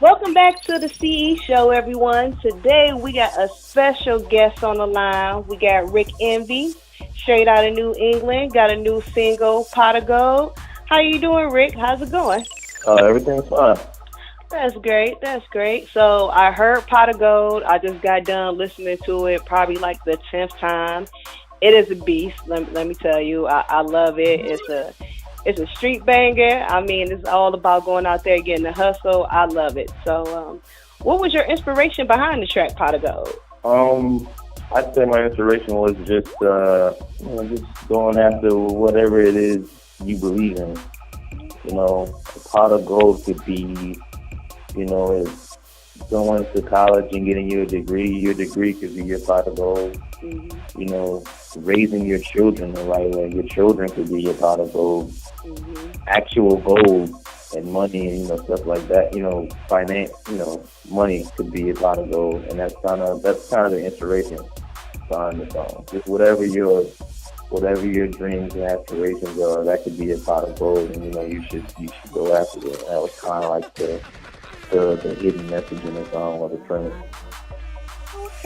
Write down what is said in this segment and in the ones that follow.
Welcome back to the CE show, everyone. Today we got a special guest on the line. We got Rick Envy, straight out of New England. Got a new single, Pot of Gold. How you doing, Rick? How's it going? Everything's fine. That's great. That's great. So I heard Pot of Gold. I just got done listening to it, probably like the 10th time. It is a beast. Let me tell you, I love it. It's a street banger. I mean, it's all about going out there getting the hustle. I love it. So, what was your inspiration behind the track Pot of Gold? I'd say my inspiration was just going after whatever it is you believe in. A pot of gold could be, it's going to college and getting your degree. Your degree could be your pot of gold. Mm-hmm. Raising your children the right way. Your children could be your pot of gold. Mm-hmm. Actual gold and money and stuff like that. Finance. Money could be your pot of gold, and that's kind of the inspiration behind the song. Just whatever your dreams and aspirations are, that could be a pot of gold, and you should go after it. That was kind of like the hidden message in the song or the premise.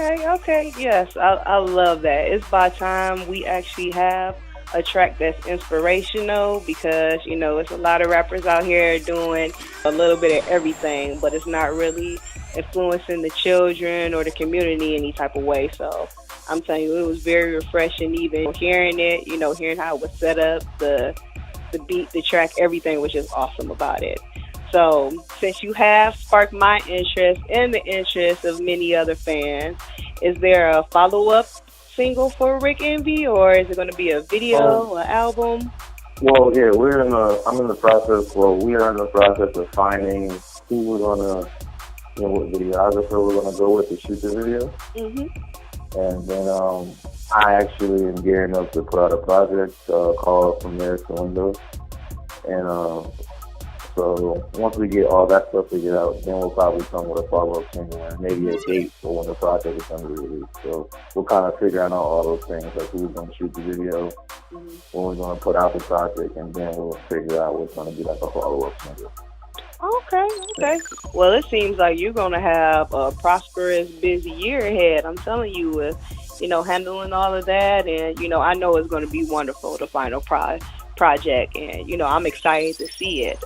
Okay, yes, I love that. It's by time we actually have a track that's inspirational, because it's a lot of rappers out here doing a little bit of everything, but it's not really influencing the children or the community any type of way. So I'm telling you, it was very refreshing. Even hearing it, hearing how it was set up, the beat, the track, everything was just awesome about it. So since you have sparked my interest and the interest of many other fans, is there a follow-up single for Rick Envy, or is it going to be a video, an album? Well, yeah, we are in the process of finding who we're going to, what videographer we're going to go with to shoot the video. Mm-hmm. And then I actually am gearing up to put out a project called From There to Windows. And so once we get all that stuff figured out, then we'll probably come with a follow-up single and maybe a date for when the project is going to be released. So we're kind of figuring out all those things, like who's going to shoot the video, mm-hmm. when we're going to put out the project, and then we'll figure out what's going to be like a follow-up single. Okay. Well, it seems like you're going to have a prosperous, busy year ahead. I'm telling you, with, handling all of that. And, I know it's going to be wonderful, the final project. And, I'm excited to see it.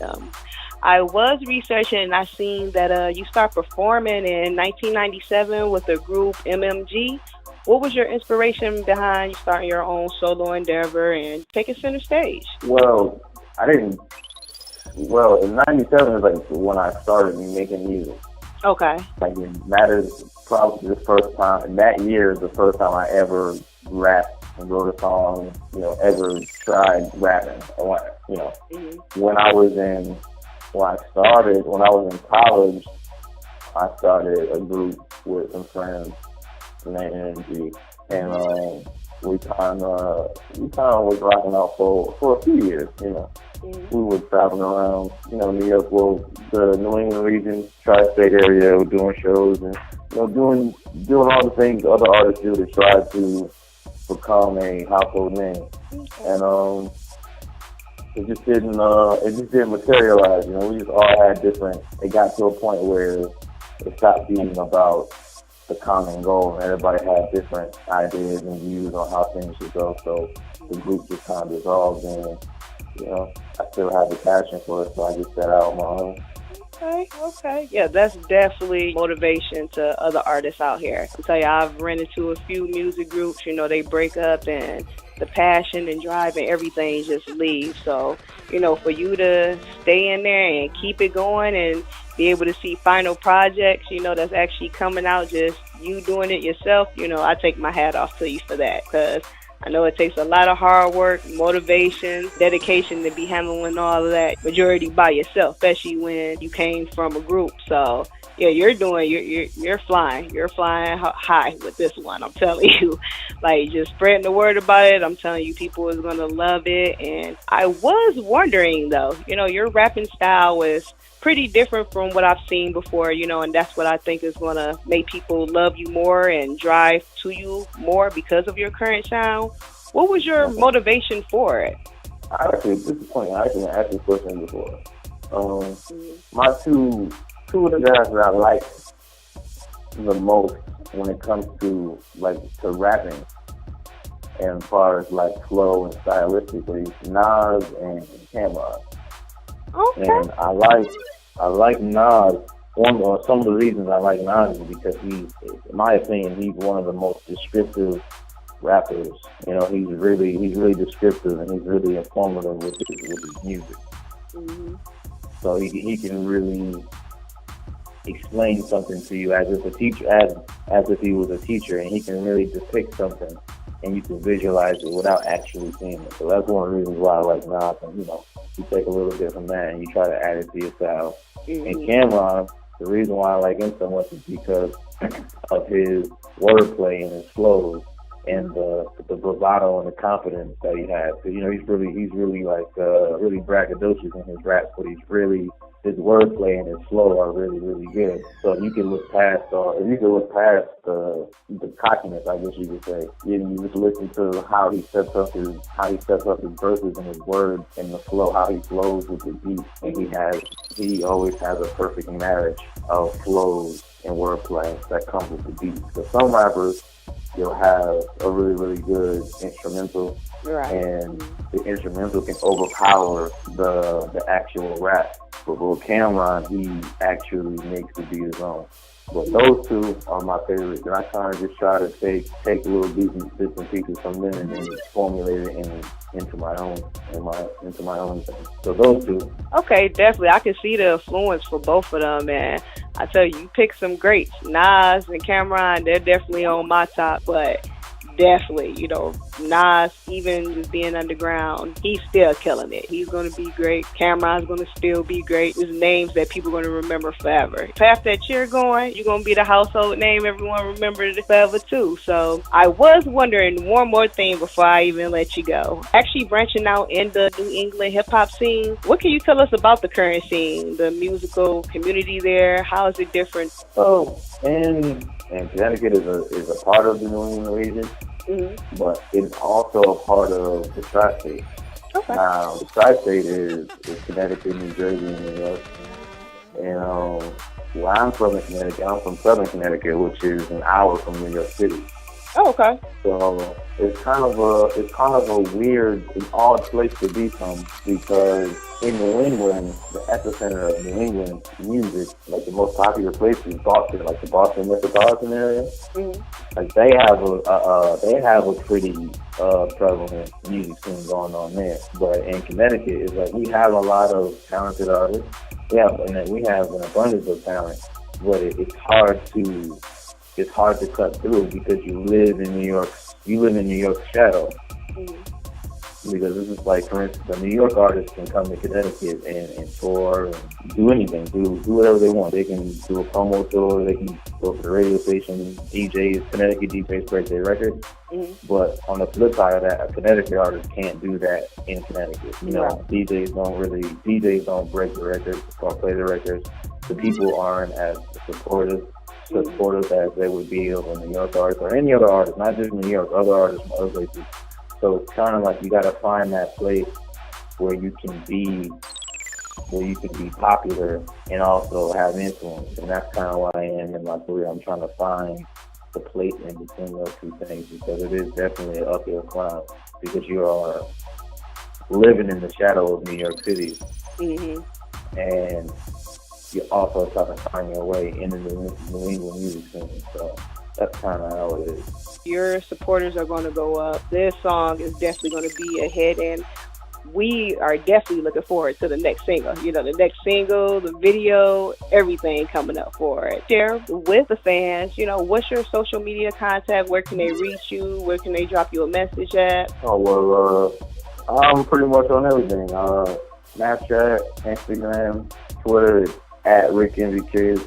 I was researching, and I seen that you start performing in 1997 with the group MMG. What was your inspiration behind you starting your own solo endeavor and taking center stage? Well, in 97 is like when I started making music. Okay. Like, that is probably the first time, and that year is the first time I ever rapped and wrote a song, ever tried rapping. Mm-hmm. When I was in college, I started a group with some friends named Energy, and we kind of was rocking out for a few years, Mm-hmm. We were traveling around, New York, the New England region, tri-state area, we're doing shows and, doing all the things other artists do to try to become a household name. Okay. And it just didn't materialize. We just all had different. It got to a point where it stopped being about the common goal, and everybody had different ideas and views on how things should go. So the group just kind of dissolved, and I still have the passion for it, so I just set out on my own. Okay. Yeah, that's definitely motivation to other artists out here. I'll tell you, I've run into a few music groups, they break up and the passion and drive and everything just leaves. So, for you to stay in there and keep it going and be able to see final projects, that's actually coming out, just you doing it yourself, I take my hat off to you for that, because I know it takes a lot of hard work, motivation, dedication to be handling all of that majority by yourself, especially when you came from a group. So, yeah, you're flying. You're flying high with this one, I'm telling you. Like, just spreading the word about it, I'm telling you, people is going to love it. And I was wondering, though, your rapping style was pretty different from what I've seen before, and that's what I think is going to make people love you more and drive to you more because of your current sound. What was your motivation for it? This is funny. I actually asked this question before. My two two of the guys that I like the most when it comes to like to rapping, and as far as like flow and stylistically, Nas and Cameron. Okay. And I like Nas. Some of the reasons I like Nas is because in my opinion, he's one of the most descriptive rappers. You know, he's really descriptive, and he's really informative with his music. Mm-hmm. So he can really explain something to you as if if he was a teacher, and he can really depict something, and you can visualize it without actually seeing it. So that's one of the reasons why I like Nas. And you take a little bit from that and you try to add it to your style. Mm-hmm. And Cameron, the reason why I like him so much is because of his wordplay and his flows and the bravado and the confidence that he has. So, he's really like really braggadocious in his raps, but his wordplay and his flow are really, really good. So if you can look past the cockiness, I guess you could say. You just listen to how he sets up his verses and his words and the flow, how he flows with the beat, and he always has a perfect marriage of flows and wordplay that comes with the beat. So some rappers, you'll have a really, really good instrumental, right, and the instrumental can overpower the actual rap. But with Cameron, he actually makes the beat his own. But those two are my favorites, and I kind of just try to take little bits and pieces from them and then formulate it into my own thing. So those two. Okay, definitely. I can see the influence for both of them, man. I tell you, you pick some greats. Nas and Cameron, they're definitely on my top, but definitely, Nas, even just being underground, he's still killing it. He's going to be great. Cameron's going to still be great. There's names that people are going to remember forever. Pass that cheer going, you're going to be the household name. Everyone remembers it forever too. So I was wondering one more thing before I even let you go. Actually branching out in the New England hip-hop scene, what can you tell us about the current scene, the musical community there? How is it different? Oh, and Connecticut is a part of the New England region, mm-hmm. but it's also a part of the Tri-State. Okay. Now, the Tri-State is Connecticut, New Jersey, and New York. And where I'm from in Connecticut, I'm from Southern Connecticut, which is an hour from New York City. Oh, okay. So it's kind of a weird, an odd place to be from, because in New England, the epicenter of New England music, like the most popular place is Boston, like the Boston metropolitan area. Mm-hmm. Like they have a pretty prevalent music scene going on there. But in Connecticut, it's like we have a lot of talented artists. We have an abundance of talent, but it's hard to cut through because you live in New York's shadow. Mm-hmm. Because this is like, for instance, the New York artists can come to Connecticut and tour and do anything, do whatever they want. They can do a promo tour, they can go to the radio station, Connecticut DJs break their records. Mm-hmm. But on the flip side of that, a Connecticut artist can't do that in Connecticut. Right. DJs don't break the records or play the records. The people aren't as supportive as they would be of a New York artist or any other artist, not just New York, other artists from other places. So it's kind of like you got to find that place where you can be popular and also have influence, and that's kind of where I am in my career. I'm trying to find the place in between those two things, because it is definitely an uphill climb, because you are living in the shadow of New York City, mm-hmm. and you're also trying to find your way into the New England music scene. So that's kind of how it is. Your supporters are going to go up. This song is definitely going to be a hit, and we are definitely looking forward to the next single. The next single, the video, everything coming up for it. Share with the fans, what's your social media contact? Where can they reach you? Where can they drop you a message at? Oh, well, I'm pretty much on everything. Snapchat, Instagram, Twitter, at Rick Envy Kid.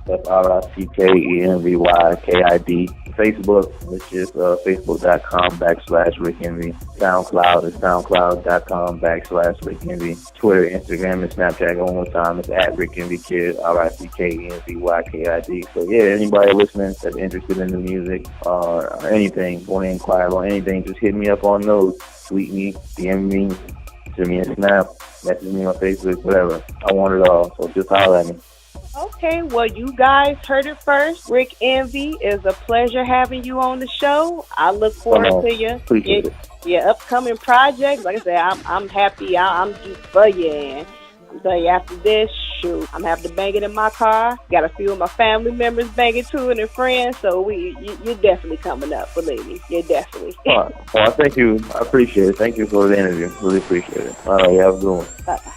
That's RICKENVYKID. Facebook, which is facebook.com/Rick Envy. SoundCloud is soundcloud.com/Rick Envy. Twitter, Instagram, and Snapchat one more time. It's at Rick Envy Kid, RICKENVYKID. So yeah, anybody listening that's interested in the music or anything, want to inquire on anything, just hit me up on those. Tweet me, DM me, send me a snap, message me on Facebook, whatever. I want it all, so just holler at me. Okay, well, you guys heard it first. Rick Envy, is a pleasure having you on the show. I look forward to Appreciate it. your upcoming projects. Like I said, I'm happy. I'm just for you. And I'm telling you, after this, shoot, I'm having to bang it in my car. Got a few of my family members banging to it and friends. So you're definitely coming up, believe me. You're definitely. All right. Well, thank you. I appreciate it. Thank you for the interview. Really appreciate it. All right, you have a good one. Bye.